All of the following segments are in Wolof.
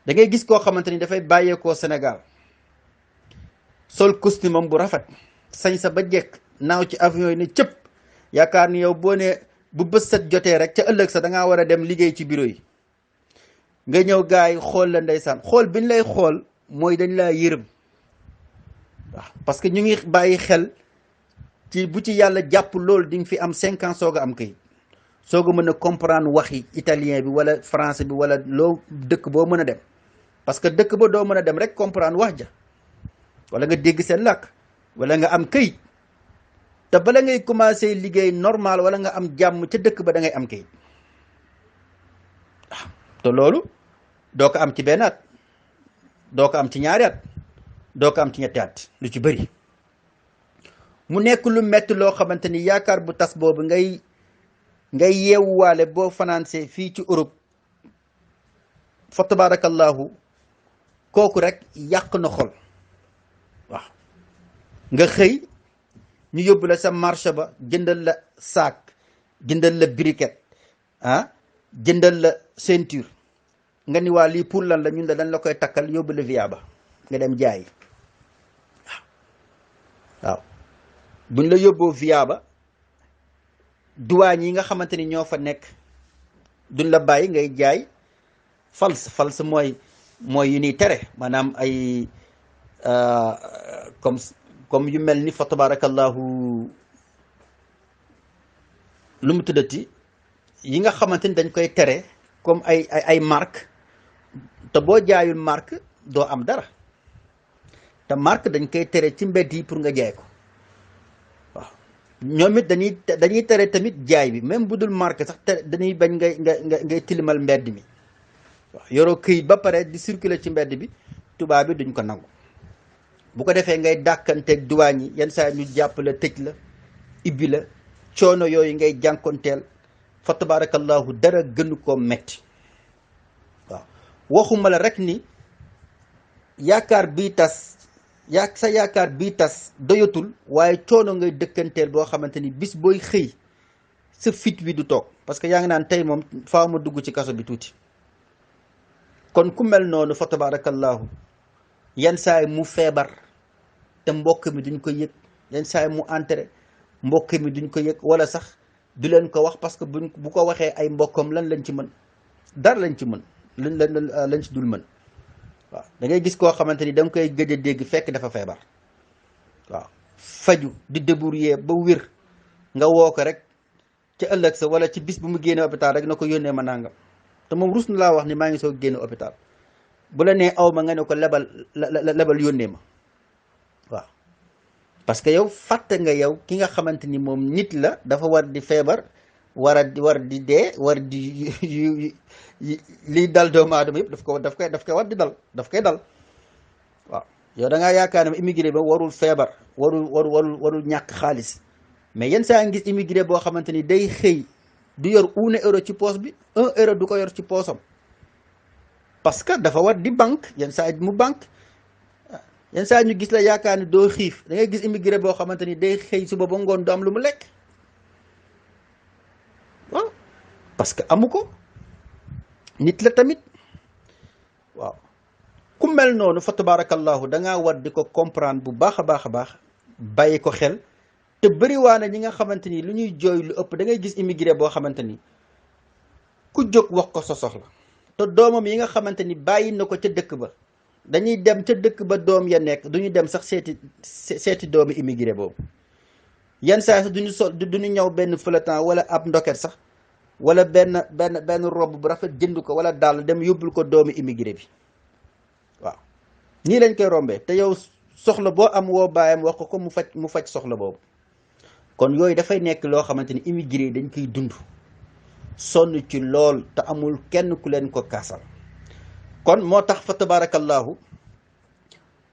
da ngay gis koo xamante ni dafay bàyyeekoo Sénégal sol costume am bu rafet sañ sa ba jekk naaw ci avion yi ne cëpp yaakaar ni yow boo ne bu bës set jotee rek ca ëllëg sa da ngaa war a dem liggéey ci bureau yi nga ñëw gars yi xool la ndeysaan xool biñ lay xool mooy dañ laa yërëm waaw parce que ñu ngi bàyyi xel ci bu ci yàlla jàpp loolu di nga fi am 5 ans soog a am kayit soog a mën a comprendre waxi italien bi wala français bi wala loo dëkk boo mën a dem parce que dëkk ba doo mën a dem rek comprendre wax ja wala nga dégg seen làkk wala nga am kayit te bala ngay commencé liggéey normal wala nga am jàmm ca dëkk ba da ngay am kayit waaw te loolu doo ko am ci benn at doo ko am ci ñaari at doo ko am ci ñetti at lu ci bëri mu nekk lu metti loo xamante ni yaakaar bu tas boobu ngay yeewuwaale boo financé fii ci Europe fa tabarakallahu kooku rek yàq na xol waaw nga xëy ñu yóbbu la sa marché ba jëndal la saak jëndal la briquet jëndal la ceinture nga ni waa lii pour lan la ñun dañ la koy takkal yóbbu la via ba nga dem jaay waaw buñ la yóbboo via ba douane yi nga xamante ni ñoo fa nekk duñ la bàyyi ngay jaay fals mooy yu ñuy tere maanaam ay comme yu mel ni fa tabarakallahu lu mu tuddati yi nga xamante ni dañ koy tere comme ay marque te boo jaayul marque doo am dara te marque dañ koy tere ci mbedd yi pour nga jaay ko waaw ñoom it dañuy tere tamit jaay bi même bu dul marque sax te dañuy bañ ngay tilimal mbedd mi waaw yoroo këyit ba pare di circuler ci mbedd bi tubaab bi duñ ko nangu bu ko defee ngay dàkkanteeg duwaañ yi yenn saa ñu jàpp la tëj la ibbi la coono yooyu ngay jànkonteel fa tabarakallahu dara gënu koo metti waaw waxuma la rek ni yaakaar bii tas sa yaakaar bii tas doyatul waaye coono ngay dëkkanteel boo xamante ni bis booy xëy sa fit wi du toog parce que yaa ngi naan tey moom faaw ma dugg ci kaso bi tuuti kon ku mel noonu fa tabarakallahu yenn saay mu feebar te mbokk mi duñ ko yëg yenn saay mu entré mbokk mi duñ ko yëg wala sax du leen ko wax parce que bu ko waxee ay mbokkam lan lañ ci mën dara lañ ci mën lañ ci dul mën waaw da ngay gis koo xamante ni da nga koy gëj a dégg fekk dafa feebar waaw faju di débrouiller ba wér nga woo ko rek ci ëllëg sa wala ci bis bu mu génne hôpital rek na ko yónnee ma nangam te moom rus na laa wax ni maa ngi soog génne hôpital bu la nee aw ma nga ne ko lebal yónnee ma waaw parce que yow fàtte nga yow ki nga xamante ni moom nit la dafa war di feebar war di dee war di liy dal doomu aadama yëpp daf koy war di dal daf koy dal waaw yow da ngaa yaakaar ne immigré ba warul feebar warul ñàkk xaalis mais yenn saa ngi gis immigré boo xamante ni day xëy du yor 1 euro ci poos bi 1 euro du ko yor ci poosam parce que dafa war di banque yenn saa mu banque yenn saa ñu gis la yaakaar ni doo xiif da ngay gis immigré boo xamante ni day xëy suba ba ngoon du am lu mu lekk waaw parce que amu ko nit la tamit waaw ku mel noonu fa tabarakallahu da ngaa war di ko comprendre bu baax a baax a baax bàyyi ko xel te bëriwaane ñi nga xamante ni lu ñuy jooy lu ëpp da ngay gis immigré boo xamante ni ku jóg wax ko sa soxla te doomam yi nga xamante ni bàyyi na ko ca dëkk ba dañuy dem ca dëkk ba doom ya nekk duñu dem sax seeti doomu immigré boobu yenn saa sax duñu ñëw benn feuilleton wala ab ndoket sax wala benn robe bu rafet jënd ko wala daal dem yóbbul ko doomu immigré bi waaw nii lañ koy rombee te yow soxla boo am woo baayam wax ko mu faj soxla boobu kon yooyu dafay nekk loo xamante ni immigré dañ koy dund sonn ci lool te amul kenn ku leen ko kaasal kon moo tax fa tabarakallahu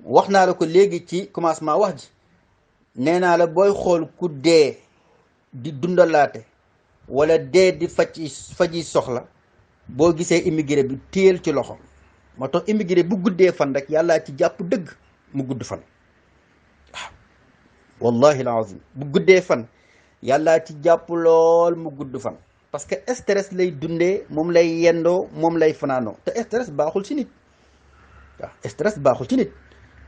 wax naa la ko léegi ci commencement wax ji nee naa la booy xool ku dee di dundalaate wala dee di faji soxla boo gisee immigré bi téyel ci loxo moo tax immigré bu guddee fan rek yàllaa ci jàpp dëgg mu gudd fan waaw wallahi alazim bu guddee fan yàllaa ci jàpp lool mu gudd fan parce que stress lay dundee moom lay yendoo moom lay fanaanoo te stress baaxul si nit waaw stress baaxul ci nit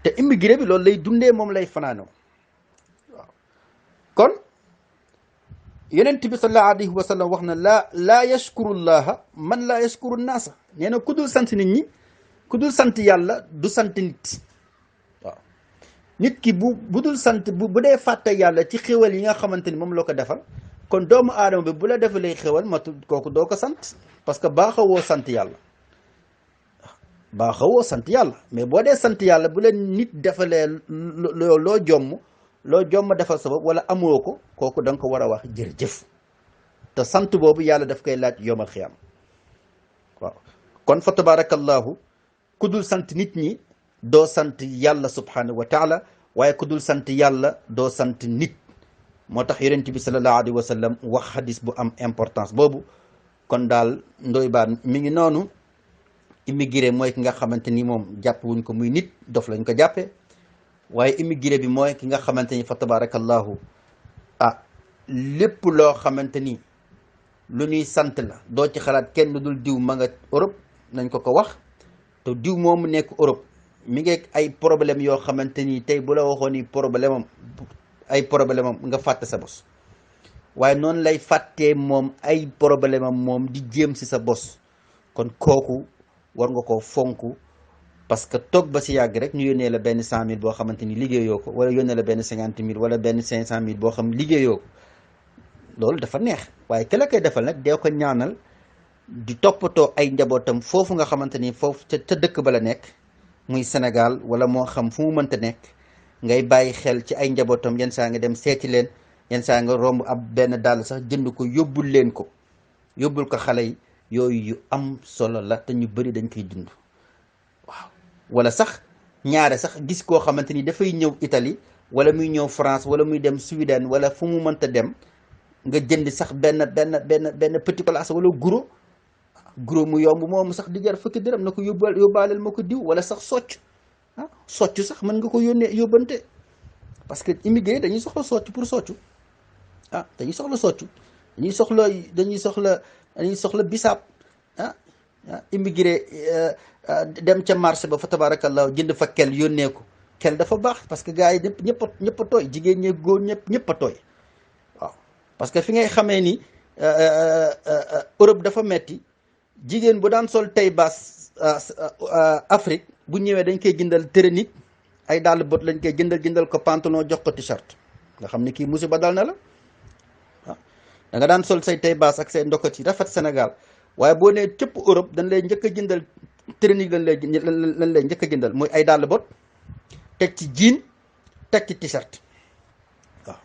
te immigré bi loolu lay dundee moom lay fanaanoo waaw kon yonent bi sallallahu alayhi wa sallam wax na laa yashkuru llaha man laa yashkuru naasa nee na ku dul sant nit ñi ku dul sant yàlla du sant nit waaw nit ki bu dul sant bu dee fàtte yàlla ci xéwal yi nga xamante ni moom la ko defal kon doomu aadama bi bu la defalee xéwal matu kooku doo ko sant parce que baaxawoo sant yàlla baaxawoo sant yàlla mais boo dee sant yàlla bu la nit defalee loo jomm defal sa bopp wala amoo ko kooku da nga ko war a wax jërëjëf te sant boobu yàlla daf koy laaj yomal xiyam waaw kon fa tabarakallahu ku dul sant nit ñi doo sant yàlla subhanahu wa taala waaye ku dul sant yàlla doo sant nit moo tax yonent bi sallallahu alayhi wa sallam wax hadis bu am importance boobu kon daal Ndoye Bane mi ngi noonu immigré mooy ki nga xamante ni moom jàpp wuñ ko muy nit dof lañ ko jàppee waaye immigré bi mooy ki nga xamante ni fa tabarakallahu lépp loo xamante ni lu ñuy sant la doo ci xalaat kenn dul diw ma nga Europe nañ ko wax te diw moomu nekk Europe mi ngi ay problème yoo xamante ni tey bu la waxoon ni problème am nga fàtte sa bos waaye noonu lay fàttee moom ay problème am moom di jéem si sa bos kon kooku war nga koo fonk parce que toog ba si yàgg rek ñu yónnee la benn 100 000 boo xamante ni liggéeyoo ko wala yónnee la benn 50 000 wala benn 500 000 boo xam liggéeyoo ko loolu dafa neex waaye ki la koy defal nag dee ko ñaanal di toppatoo ay njabootam foofu nga xamante ni foofu ca dëkk ba la nekk muy Sénégal wala moo xam fu mu mënta nekk ngay bàyyi xel ci ay njabootam yenn saa nga dem seeti leen yenn saa nga romb ab benn dàll sax jënd ko yóbbul leen ko yóbbul ko xale yi yooyu yu am solo la te ñu bëri dañ koy dund waaw wala sax ñaare sax gis koo xamante ni dafay ñëw Italie wala muy ñëw France wala muy dem Sweden wala fu mu mënta dem nga jënd sax benn petit place wala guro mu yomb moomu sax di jar fukki dërëm na ko yóbbaaleel ma ko diw wala sax socc sax mën nga ko yóbbante parce que immigré dañuy soxla socc pour soccu dañuy soxla soccu dañuy soxla bisaab immigré dem ca marché ba fa tabarakallah jënd fa kel yónnee ko kel dafa baax parce que gars yi ñëpp a tooy jigéen ñi góor ñëpp a tooy waaw parce que fi ngay xamee ni Europe dafa metti jigéen bu daan sol tey baas Afrique bu ñëwee dañ koy jëndal tërënik ay dàll bot lañ koy jëndal ko pantalon jox ko t-shirt nga xam ne kii musiba dal na la waaw da nga daan sol say tey baas ak say ndokko ci rafet Sénégal waaye boo nee cëpp Europe dañ lay njëkk a jëndal tërënik lañ lay njëkk a jëndal muy ay dàll bot teg ci jean teg ci t-shirt waaw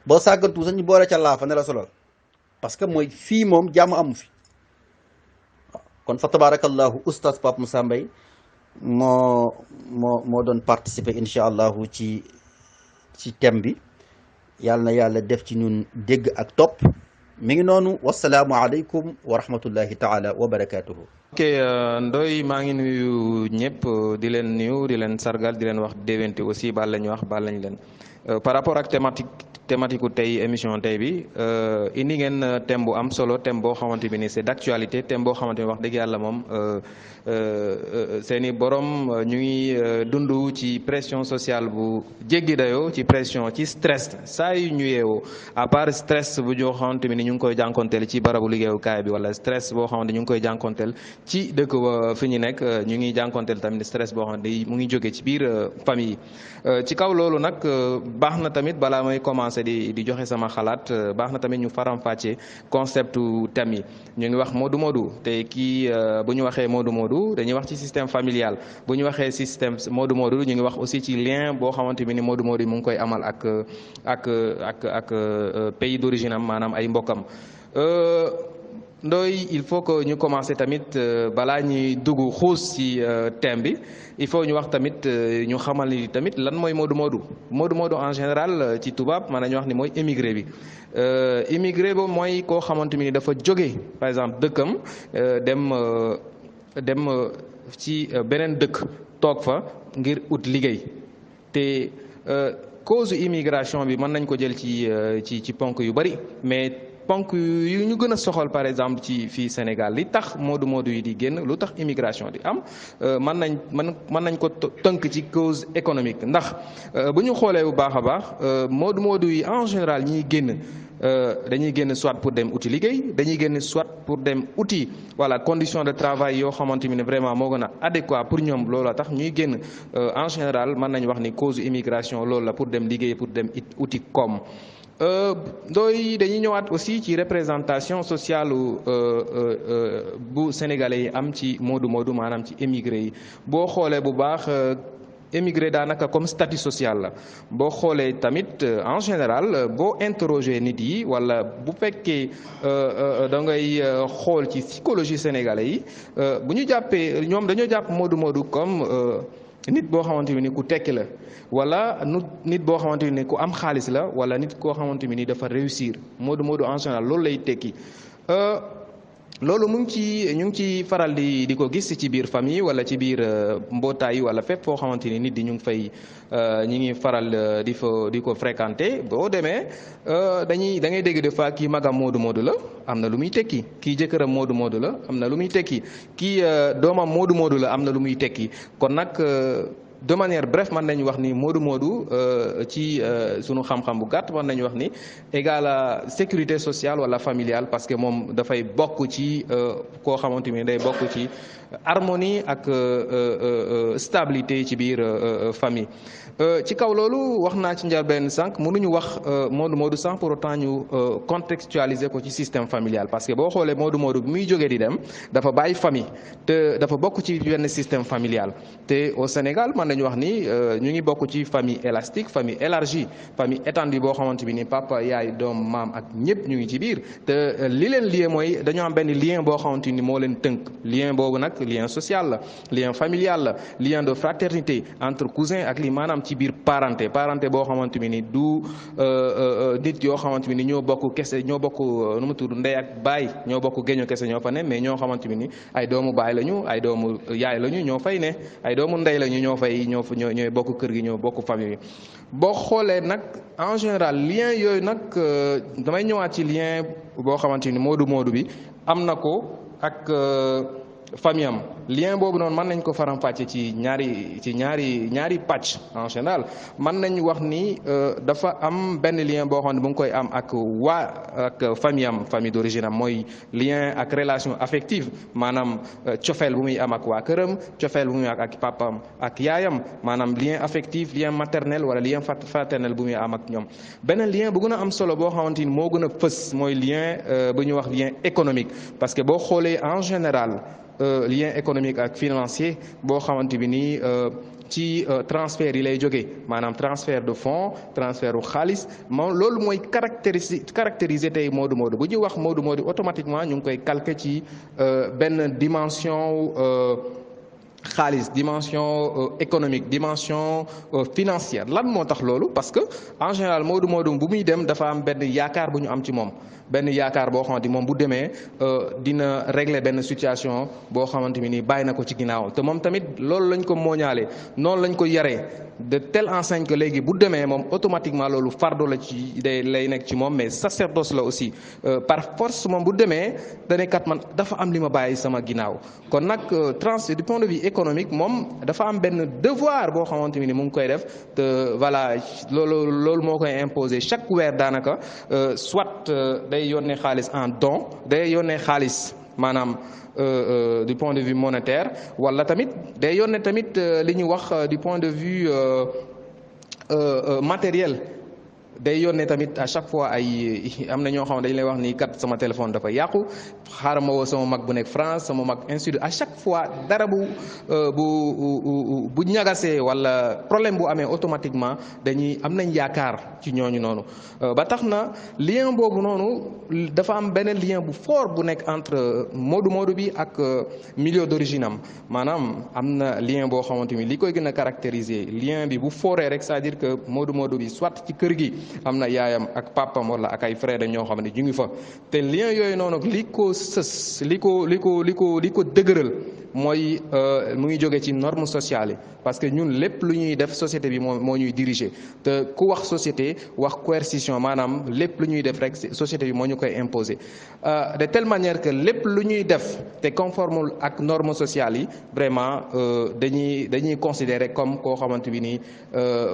boo sàggantu sax ñu boole ca laafa ne la solal parce que mooy fii moom jàmm amu fi waaw kon fa tabarakallahu oustaz Pape Moussa Mbaye moo doon participer incha allahu ci thème bi yàlla na yàlla def ci ñun dégg ak topp mi ngi noonu wasalaamu aleykum wa rahmatullahi taala wa barakatuhu ok Ndoye maa ngi nuyu ñëpp di leen nuyu di leen sargal di leen wax déwénte aussi baal lañu wax baal lañ leen par rapport ak thématique tey émission tey bi indi ngeen thème bu am solo thème boo xamante bi ni c'est d'actualité thème boo xamante ni wax dëgg yàlla moom seeni borom ñu ngi dund ci pression sociale bu jéggi dayoo ci pression ci stress saa yu ñu yeewoo à part stress bu ñoo xamante bi ni ñu ngi koy jànkonteel ci barabu liggéeyukaay bi wala stress boo xamante ñu ngi koy jànkonteel ci dëkk ba fi ñu nekk ñu ngi jànkonteel tamit stress boo xamante mu ngi jóge ci biir famille ci kaw loolu nag baax na tamit balaa may commencer di joxe sama xalaat baax na tamit ñu faram-fàccee concept thème yi ñu ngi wax moodu moodu te kii bu ñu waxee moodu moodu dañuy wax ci système familial bu ñu waxee système moodu moodu ñu ngi wax aussi ci lien boo xamante bi ni moodu moodu mu ngi koy amal ak pays d'origine am maanaam ay mbokkam Ndoye il faut que ñu commencer tamit balaa ñuy dugg xuus ci thème bi il faut ñu wax tamit ñu xamal ni tamit lan mooy moodu moodu en général ci tubaab mën nañu wax ni mooy émigré bi immigré ba mooy koo xamante ni dafa jóge par exemple dëkkam dem ci beneen dëkk toog fa ngir ut liggéey te cause immigration bi mën nañ ko jël ci ponk yu bari mais ponk yu ñu gën a soxal par exemple ci fii Sénégal li tax moodu yi di génn lu tax immigration di am mën nañ ko tënk ci cause économique ndax bu ñu xoolee bu baax a baax moodu yi en général ñiy génn dañuy génn soit pour dem uti liggéey dañuy génn soit pour dem uti voilà condition de travail yoo xamante ni vraiment moo gën a adéquat pour ñoom loolu tax ñuy génn en général mën nañu wax ni cause immigration loolu la pour dem liggéey pour dem uti koom. Ndooy dañuy ñëwaat aussi ci représentation sociale bu sénégalais yi am ci moodu maanaam ci émigré yi boo xoolee bu baax. émigré daanaka comme statut social la boo xoolee tamit en général boo interroger nit yi wala bu fekkee da ngay xool ci psychologie sénégalais yi bu ñu jàppee ñoom dañoo jàpp moodu comme nit boo xamante ni ku tekki la wala nit boo xamante ni ku am xaalis la wala nit koo xamante ni dafa réussir moodu en général loolu lay tekki. loolu ñu ngi ci faral di ko gis ci biir famille wala ci biir mbootaay wala fépp foo xamante ni nit di ñu ngi fay ñi ngi faral di ko fréquenter boo demee da ngay dégg des fois kii magam moodu la am na lu muy tekki kii jëkkëram moodu la am na lu muy tekki kii doomam moodu la am na lu muy tekki kon nag de manière bref mën nañu wax ni moodu ci sunu xam-xam bu gàtt mën nañu wax ni égal à sécurité sociale wala familiale parce que moom dafay bokk ci koo xamante ni day bokk ci harmonie ak stabilité ci biir famille. ci kaw loolu wax naa ci njëlbeen sànq mënuñu wax moodu sans pour autant ñu contextualiser ko ci système familial parce que boo xoolee moodu bi muy jógee di dem dafa bàyyi famille te dafa bokk ci benn système familial te au Sénégal mën nañu wax ni ñu ngi bokk ci famille élastique famille élargie famille étendue boo xamante bi ni papa yaay doom maam ak ñëpp ñu ngi ci biir te li leen lié mooy dañoo am benn lien boo xamante ni moo leen tënk lien boobu nag lien social la lien familial la lien de fraternité entre cousin ak li maanaam ci biir parenté boo xamante ni du nit yoo xamante ni ñoo bokk kese ñoo bokk nu mu tudd ndey ak baay ñoo bokk géño kese ñoo fa ne mais ñoo xamante ni ay doomu baay lañu ay doomu yaay lañu ñoo fay ne ay doomu ndey lañu ñooy bokk kër gi ñoo bokk famille boo xoolee nag en général lien yooyu nag damay ñëwaat ci lien boo xamante ni moodu bi am na ko ak famille am lien boobu noonu mën nañ ko faram-fàcce ci ñaari pàcc en général mën nañ wax ni dafa am benn lien boo xam ne bu ngi koy am ak famille d'origine am mooy lien ak relation affective maanaam cofeel bu muy am ak waa këram cofeel bu muy am ak papam ak yaayam maanaam lien affectif lien maternel wala lien fraternel bu muy am ak ñoom beneen lien bu gën a am solo boo xamante ni moo gën a fës mooy lien bu ñuy wax lien économique parce que boo xoolee en général lien économique ak financier boo xamante bi nii ci transfert yi lay jógee maanaam transfert de fonds transfert u xaalis moom loolu mooy caractériser tey moodu bu ñuy wax moodu automatiquement ñu ngi koy calquer ci benn dimension xaalis dimension économique dimension financière lan moo tax loolu parce que en général moodu bu muy dem dafa am benn yaakaar bu ñu am ci moom benn yaakaar boo xamante ni moom bu demee dina régler benn situation boo xamante ni bàyyi na ko ci ginnaaw te moom tamit loolu lañ ko mooñaale noonu lañ ko yaree de telle enseigne que léegi bu demee moom automatiquement loolu fardeau la ci lay nekk ci moom mais sacerdoce la aussi par force moom bu demee dane kat man dafa am li ma bàyyi sama ginnaaw kon nag du point de vue économique moom dafa am benn devoir boo xamante ni mu ngi koy def te voilà loolu moo koy imposer chaque weer daanaka soit day yónnee xaalis en don day yónnee xaalis maanaam du point de vue monétaire wala tamit day yónnee tamit li ñu wax du point de vue matériel day yónnee tamit à chaque fois ay am na ñoo xam ne dañu lay wax ni kat sama téléphone dafa yàqu xaaral ma woo sama mag bu nekk France sama mag institut à chaque fois dara bu ñagasee wala problème bu amee automatiquement dañuy am nañ yaakaar ci ñooñu noonu ba tax na lien boobu noonu dafa am beneen lien bu fort bu nekk entre moodu bi ak milieu d'origine am maanaam am na lien boo xamante ni li koy gën a caractériser lien bi bu foree rek c'est-à-dire que moodu bi soit ci kër gi am na yaayam ak papam wala ak ay frère ñoo xam ne ñu ngi fa te lien yooyu noonu li ko sës li ko dëgëral mooy mu ngi jóge ci norme sociale yi parce que ñun lépp lu ñuy def société bi moo ñuy diriger te ku wax société wax coercition maanaam lépp lu ñuy def rek société bi moo ñu koy imposer de telle manière que lépp lu ñuy def te conforme ak norme sociale yi vraiment dañuy considérer comme koo xamante bi nii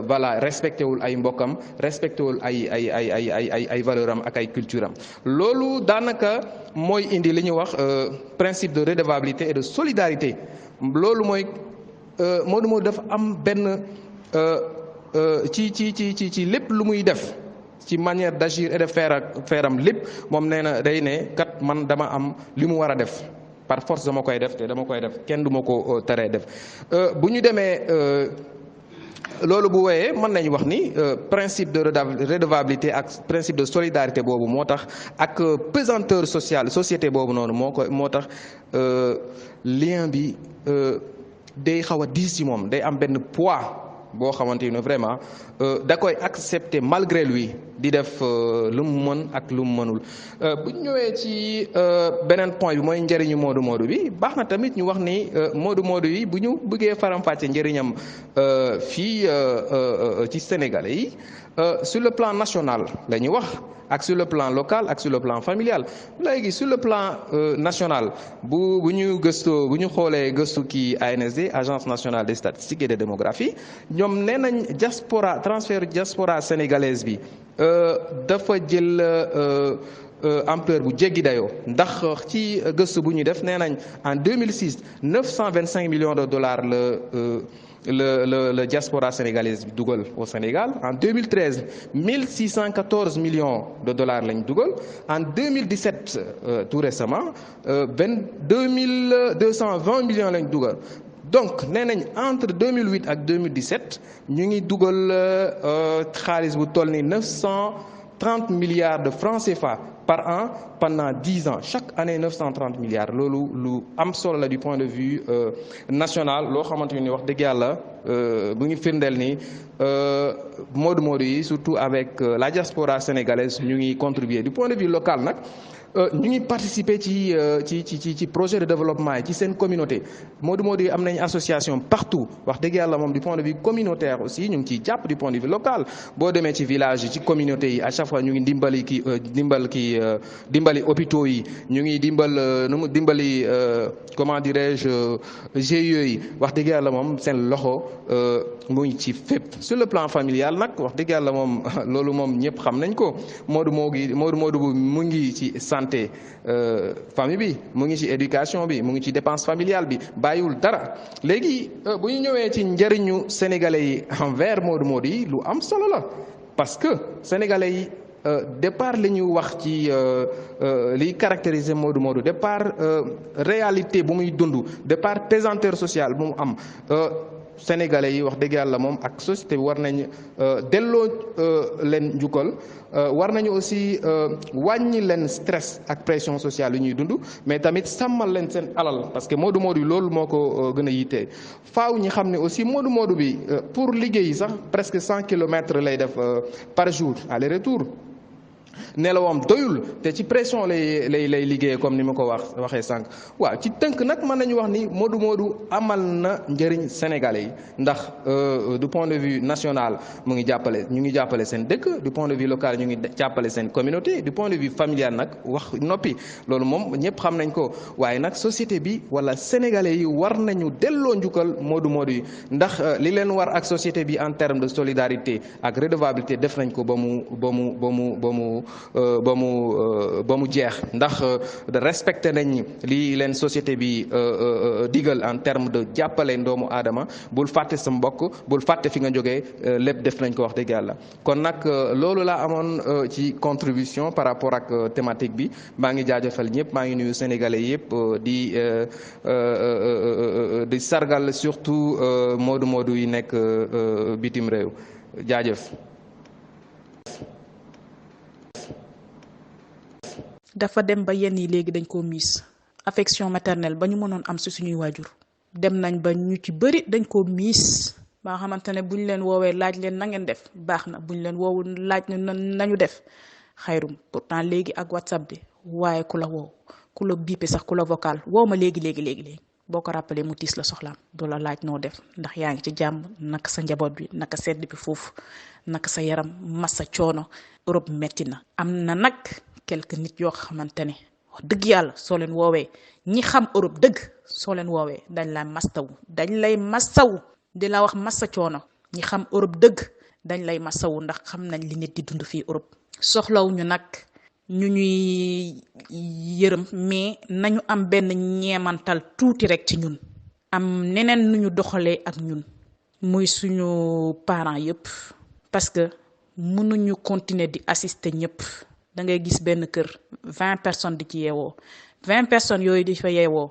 voilà respecté wul ay mbokkam respecté wul ay valeur am ak ay culture am loolu daanaka mooy indi li ñuy wax principe de redevabilité et de solidarité loolu mooy Modou dafa am benn ci lépp lu muy def ci manière d'agir et de faire am lépp moom nee na day ne kat man dama am li mu war a def par force dama koy def te dama koy def kenn du ma ko teree def bu ñu demee loolu bu wéyee mën nañu wax ni principe de redevabilité ak principe de solidarité boobu moo tax ak pesanteur sociale société boobu noonu moo tax lien bi day xaw a diis ci moom day am benn poids boo xamante ne vraiment da koy accepter malgré lui di def lu mu mën ak lu mu mënul bu ñu ñëwee ci beneen point bi mooy njëriñu Modou bi baax na tamit ñu wax ni Modou yi bu ñu bëggee faram-fàcce njëriñam fii ci Sénégalais yi sur le plan national la ñu wax ak sur le plan local ak sur le plan familial léegi sur le plan national bu ñu gëstoo bu ñu xoolee gëstu kii ANSD agence nationale des statistiques et de démographie ñoom nee nañ transfert diaspora sénégalaise bi dafa jël ampleur bu jéggi dayoo ndax ci gëstu bu ñu def nee nañ en 2006 $925 millions le diaspora sénégalaise bi dugal au Sénégal en 2013 $1,614 millions lañ dugal en 2017 tout récemment $2,220 millions lañ dugal donc nee nañ entre 2008 ak 2017 ñu ngi dugal xaalis bu toll ni 930 milliards de francs CFA par an pendant 10 ans chaque année 930 milliards loolu lu am solo la du point de vue national loo xamante ni wax dëgg yàlla bu ñu firndeel ni Modou yi surtout avec la diaspora sénégalaise ñu ngi contribuer du point de vue local nag ñu ngi participer ci projet de développement yi ci seen communauté Modou yi am nañ association partout wax dëgg yàlla moom du point de vue communautaire aussi ñu ngi ciy jàpp du point de vue local boo demee ci village yi ci communauté yi à chaque fois ñu ngi dimbali hôpitaux yi ñu ngi dimbali comment dirais-je GIE yi wax dëgg yàlla moom seen loxo mu ngi ci fépp sur le plan familial nag wax dëgg yàlla moom loolu moom ñëpp xam nañ ko Modou mu ngi ci santé famille bi mu ngi ci éducation bi mu ngi ci dépense familiale bi bàyyiwul dara léegi bu ñu ñëwee ci njëriñu sénégalais yi envers Modou yi lu am solo la parce que sénégalais yi départ li ñu wax ci liy caractériser Modou départ réalité bu muy dund départ pesanteur sociale bu mu am sénégalais yi wax dëgg yàlla moom ak société bi war nañ delloo leen njukkal war nañu aussi wàññi leen stress ak pression sociale yi ñuy dund mais tamit sàmmal leen seen alal parce que Modou yi loolu moo ko gën a yittee faaw ñi xam ne aussi Modou bi pour liggéey sax presque 100 kilomètres lay def par jour aller-retour nelawam doyul te ci pression lay liggéeyee comme ni ma ko waxee sànq waaw ci tënk nag mën nañu wax ni Modou amal na njëriñ sénégalais yi ndax du point de vue national ñu ngi jàppale seen dëkk du point de vue local ñu ngi jàppale seen communauté du point de vue familial nag wax noppi loolu moom ñëpp xam nañ ko waaye nag société bi wala sénégalais yi war nañu delloo njukkal Modou yi ndax li leen war ak société bi en termes de solidarité ak redevabilité def nañ ko ba mu jeex ndax respecté nañ li leen société bi digal en terme de jàppale doomu aadama bul fàtte sa mbokk bul fàtte fi nga jógee lépp def nañ ko wax dëgg yàlla kon nag loolu laa amoon ci contribution par rapport ak thématique bi maa ngi jaajëfal ñëpp maa ngi nuyu sénégalais yëpp di sargal surtout Modou yi nekk bitim réew jaajëf. dafa dem ba yenn yi léegi dañ koo miis affection maternelle ba ñu mënoon am si suñuy waajur dem nañ ba ñu ci bëri dañ koo miis ba nga xamante ne buñ leen woowee laaj leen na ngeen def baax na buñ leen woowul laaj na nañu def xayrum. Pourtant léegi ak WhatsApp bi waaye ku la woow ku la bippe sax ku la vocal woo ma léegi boo ko rappelé mu tiis la soxlaam du la laaj noo def ndax yaa ngi ci jàmm naka sa njaboot bi naka sedd bi foofu naka sa yaram massa coono. Europe metti na. am na nag quelques nit yoo xamante ne wax dëgg yàlla soo leen woowee ñi xam Europe dëgg soo leen woowee dañ lay mastawu di la wax massa coono. ñi xam Europe dëgg dañ lay masawu ndax xam nañ li nit di dund fii Europe. soxlaw ñu nag ñu ñuy yërëm mais nañu am benn ñeemantal tuuti rek ci ñun. am neneen nu ñu doxalee ak ñun muy suñu parents yëpp parce que mënuñu continuer di assister ñëpp. da ngay gis benn kër 20 personnes di ci yeewoo 20 personnes yooyu di fa yeewoo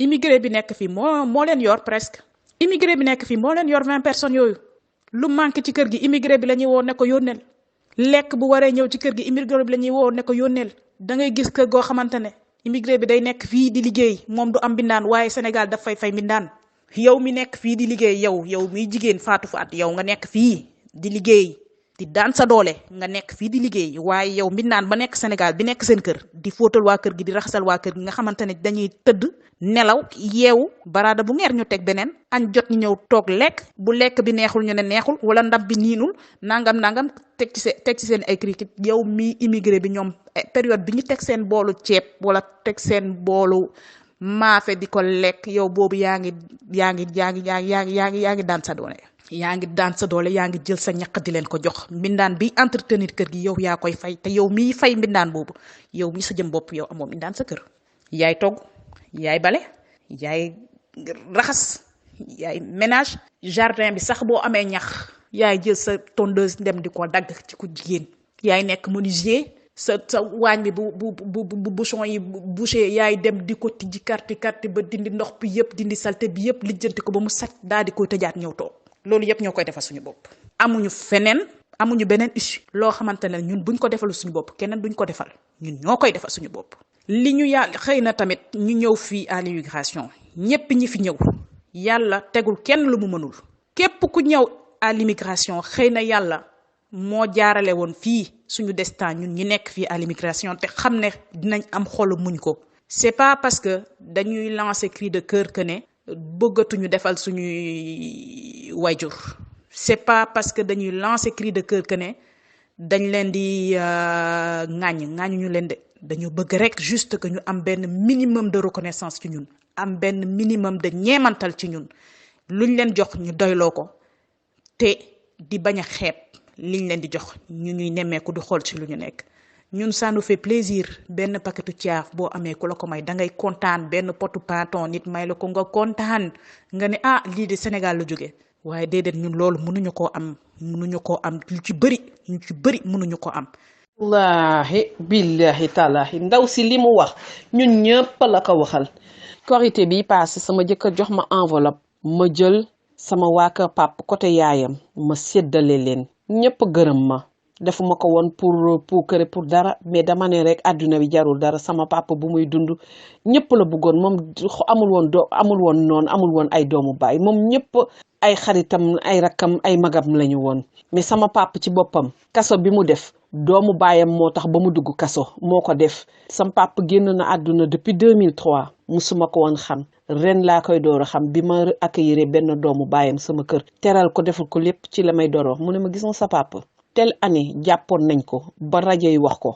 immigré bi nekk fii moo leen yor presque. immigré bi nekk fii moo leen yor 20 personnes yooyu lu manqué ci kër gi immigré bi la ñuy woo ne ko yónneel. lekk bu waree ñëw ci kër gi immigré bi la ñuy woo ne ko yónneel. da ngay gis kër goo xamante ne immigré bi day nekk fii di liggéey moom du am mbindaan waaye Sénégal daf fay mbindaan. yow mi nekk fii di liggéey yow miy jigéen Fatou Faat yow nga nekk fii di liggéey di daan sa doole nga nekk fii di liggéey waaye yow mbindaan ba nekk Sénégal bi nekk seen kër di fóotal waa kër gi di raxasal waa kër gi nga xamante ne dañuy tëdd nelaw yeewu baraada bu ngeer ñu teg beneen añ jot ñu ñëw toog lekk bu lekk bi neexul ñu ne neexul wala ndab bi niinul nangam teg ci seen ay cricket. yow mi immigré bi ñoom période bi ñu teg seen boolu ceeb wala teg seen boolu maafe di ko lekk yow boobu yaa ngi daan sa doole. yaa ngi daan sa doole yaa ngi jël sa ñaq di leen ko jox mbindaan bi entretenir kër gi yow yaa koy fay te yow miy fay mbindaan boobu yow mi sa jëm bopp yow amoo mbindaan sa kër. yaay togg yaay bale yaay raxas yaay ménage jardin bi sax boo amee ñax yaay jël sa tondeuse dem di ko dagg ci ku jigéen. yaay nekk menuisier sa waañ bi bu bouchon yi bouché yaay dem di ko tijji karti ba dindi ndox bi yëpp dindi salte bi yëpp lijjanti ko ba mu saj daal di koy tëjaat ñëw toog. loolu yëpp ñoo koy defal suñu bopp. amuñu feneen amuñu beneen issue loo xamante ne ñun buñ ko defalu suñu bopp keneen duñ ko defal ñun ñoo koy defal suñu bopp. li ñu yàlla xëy na tamit ñu ñëw fii à l'immigration ñëpp ñi fi ñëw yàlla tegul kenn lu mu mënul. képp ku ñëw à l'immigration xëy na yàlla moo jaarale woon fii suñu destin ñun ñi nekk fii à l'immigration te xam ne dinañ am xolu muñ ko. c'est pas parce que dañuy lancer cri de cœur que ne bëggatuñu defal suñuy wayjur. c'est pas parce que dañuy lancer cri de cœur que ne dañ leen di ŋàññ ñu leen de dañu bëgg rek juste que ñu am benn minimum de reconnaissance ci ñun am benn minimum de ñeemantal ci ñun luñ leen jox ñu doyloo ko te di bañ a xeeb liñ leen di jox ñu ñuy nemmeeku di xool ci lu ñu nekk. ñun ça nous fait plaisir benn paquetu caaf boo amee ku la ko may da ngay kontaan benn potu pâton nit may la ko nga kontaan nga ne ah lii de Sénégal la jóge waaye déedéet ñun loolu mënuñu koo am lu ci bëri mënuñu ko am. wallaahi billahi taalaahi ndaw si li mu wax ñun ñëpp la ko waxal. korité bi passé sama jëkkër jox ma enveloppe ma jël sama waa kër pap côté yaayam ma séddale leen ñëpp gërëm ma. defuma ko woon pour kër pour dara mais dama ne rek àdduna bi jarul dara sama papa bu muy dund ñëpp la bëggoon moom amul woon noonu amul woon ay doomu baay moom ñëpp ay xaritam ay rakkam ay magam lañu woon. mais sama papa ci boppam kaso bi mu def doomu baayam moo tax ba mu dugg kaso moo ko def. sama papa génn na àdduna depuis 2003 musuma ko woon xam ren laa koy door a xam bi ma accueillir benn doomu baayam sama kër teral ko defal ko lépp ci la may door wax mu ne ma gis nga sa papa. telle année jàppoon nañ ko ba rajo yi wax ko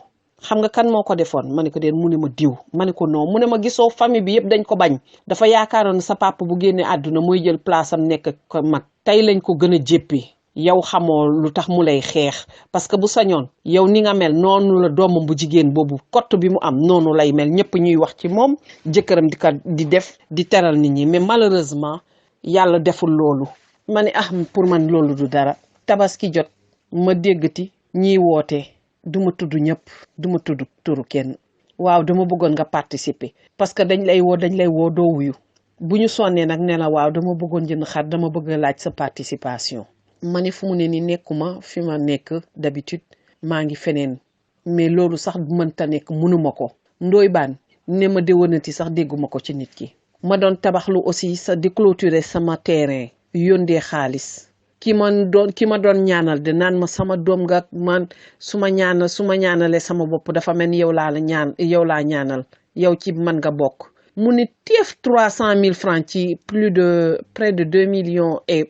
xam nga kan moo ko defoon ma ne ko deen mu ne ma diw ma ne ko non mu ne ma gisoo famille bi yëpp dañ ko bañ dafa yaakaaroon sa papa bu génnee àdduna mooy jël place am nekk ko mag tey lañ ko gën a jéppi yow xamoo lu tax mu lay xeex parce que bu sañoon yow ni nga mel noonu la doomam bu jigéen boobu kott bi mu am noonu lay mel ñëpp ñuy wax ci moom jëkkëram di def di teral nit ñi mais malheureusement yàlla deful loolu ma ne pour man loolu du dara. tabaski jot ma déggati ñiy woote duma tudd ñëpp duma tudd turu kenn waaw dama bëggoon nga participer parce que dañ lay woo doo wuyu bu ñu sonnee nag ne la waaw dama bëggoon jënd xar dama bëgg laaj sa participation. ma ne fu mu ne ni nekkuma fi ma nekk d'habitude maa ngi feneen mais loolu sax mënta nekk mënuma ko. Ndoye Bane ne ma déwénati sax dégguma ko ci nit ki. ma doon tabaxlu aussi sa di clôturer sama terrain yóndee xaalis ki ma doon ñaanal de naan ma sama doom nga man su ma ñaanalee sama bopp dafa mel ni yow laa ñaanal yow ci man nga bokk mu ni teef 300 000 francs ci près de 2 millions et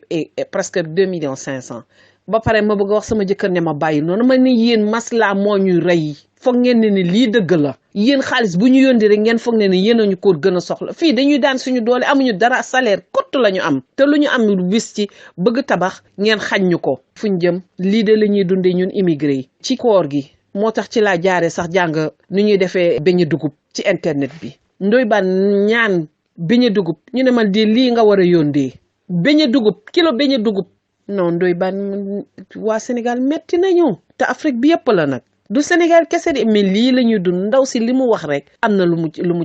presque 2 millions 500 ba pare ma bëgg a wax sama jëkkër ne ma bàyyi noonu ma ni yéen maslaa moo ñuy rey foog ngeen ne ni lii dëgg la yéen xaalis bu ñu yóndi rek ngeen foog ne ni yéen a ñu ko gën a soxla fii dañuy daan suñu doole amuñu dara salaire kott la ñu am te lu ñu am lu bis ci bëgg tabax ngeen xañ ñu ko fuñ jëm lii de la ñuy dundee ñun immigré yi ci koor gi moo tax ci laa jaaree sax jàng nu ñuy defee beñe dugub ci internet bi Ndoye Bane ñaan beñe dugub ñu ne ma di lii nga war a yóndee beñe dugub kilo beñe dugub non Ndoye Bane waa Sénégal metti nañu te Afrique bi yëpp la nag du Sénégal kese de mais lii la ñuy dund ndaw si li mu wax rek am na lu mu